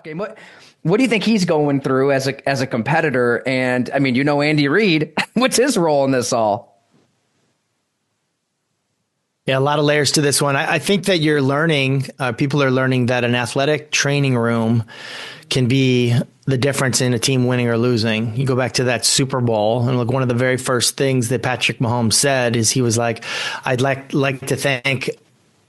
Game. What do you think he's going through as a competitor? And I mean, Andy Reid, what's his role in this all? Yeah, a lot of layers to this one. I think that people are learning that an athletic training room can be the difference in a team winning or losing. You go back to that Super Bowl, and look, one of the very first things that Patrick Mahomes said is he was like, I'd like to thank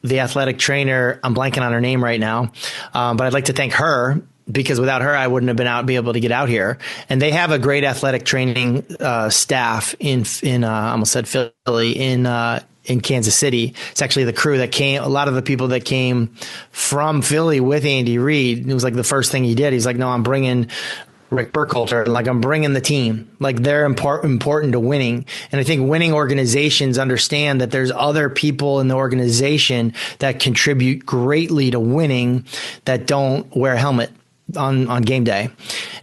the athletic trainer. I'm blanking on her name right now, but I'd like to thank her, because without her, I wouldn't have be able to get out here. And they have a great athletic training staff in I almost said Philly, in Kansas City. It's actually the crew that came, a lot of the people that came from Philly with Andy Reid. It was like the first thing he did. He's like, no, I'm bringing Rick Burkhalter. Like, I'm bringing the team. Like, they're important to winning. And I think winning organizations understand that there's other people in the organization that contribute greatly to winning that don't wear a helmet on game day.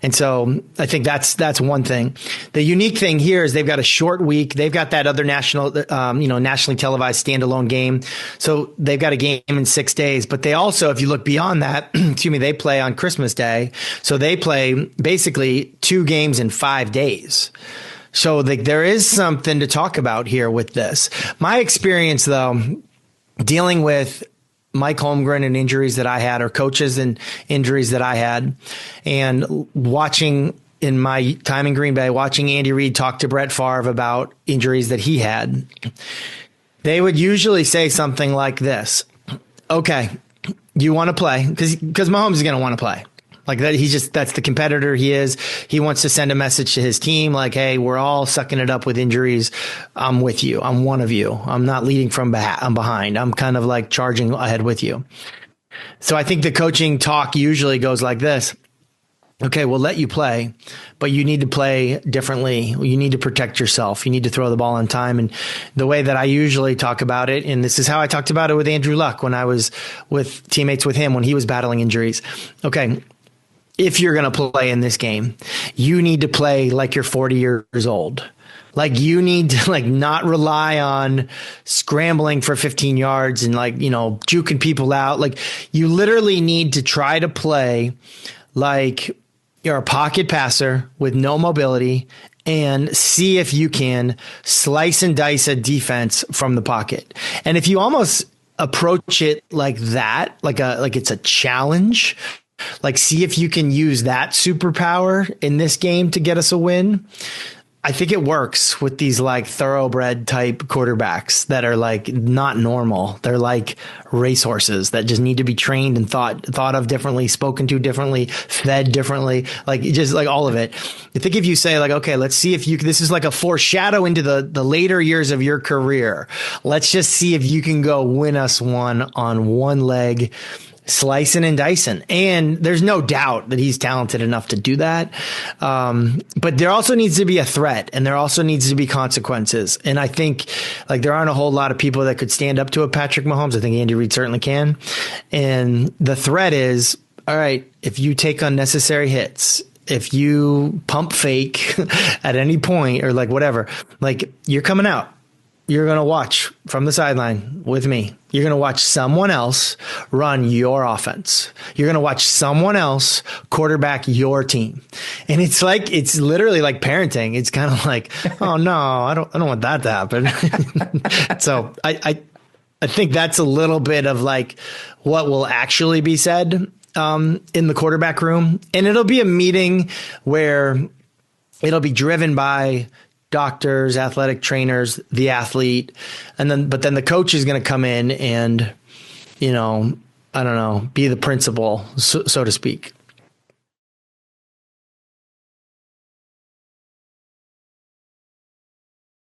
And so I think that's one thing. The unique thing here is they've got a short week. They've got that other nationally televised standalone game. So they've got a game in 6 days, but they also, if you look beyond that, they play on Christmas Day. So they play basically 2 games in 5 days. So there is something to talk about here with this. My experience, though, dealing with Mike Holmgren and injuries that I had, or coaches and injuries that I had, and watching in my time in Green Bay, watching Andy Reid talk to Brett Favre about injuries that he had, they would usually say something like this: okay, you want to play? Because Mahomes is going to want to play. Like that, that's the competitor he is. He wants to send a message to his team like, hey, we're all sucking it up with injuries. I'm with you. I'm one of you. I'm not leading from I'm behind. I'm kind of like charging ahead with you. So I think the coaching talk usually goes like this: okay, we'll let you play, but you need to play differently. You need to protect yourself. You need to throw the ball on time. And the way that I usually talk about it, and this is how I talked about it with Andrew Luck when I was with teammates with him when he was battling injuries. Okay, if you're going to play in this game, you need to play like you're 40 years old. Like, you need to not rely on scrambling for 15 yards and juking people out. Like, you literally need to try to play like you're a pocket passer with no mobility, and see if you can slice and dice a defense from the pocket. And if you almost approach it like that, like it's a challenge, like, see if you can use that superpower in this game to get us a win. I think it works with these thoroughbred type quarterbacks that are not normal. They're like racehorses that just need to be trained and thought of differently, spoken to differently, fed differently, all of it. I think if you say okay, let's see if this is like a foreshadow into the later years of your career. Let's just see if you can go win us one on one leg, slicing and dicing. And there's no doubt that he's talented enough to do that. But there also needs to be a threat, and there also needs to be consequences. And I think there aren't a whole lot of people that could stand up to a Patrick Mahomes. I think Andy Reid certainly can. And the threat is, all right, if you take unnecessary hits, if you pump fake at any point or whatever, you're coming out. You're going to watch from the sideline with me. You're going to watch someone else run your offense. You're going to watch someone else quarterback your team. And it's literally like parenting. It's kind of like, oh no, I don't want that to happen. So I think that's a little bit of what will actually be said in the quarterback room. And it'll be a meeting where it'll be driven by doctors, athletic trainers, the athlete, but then the coach is going to come in and, I don't know, be the principal, so to speak.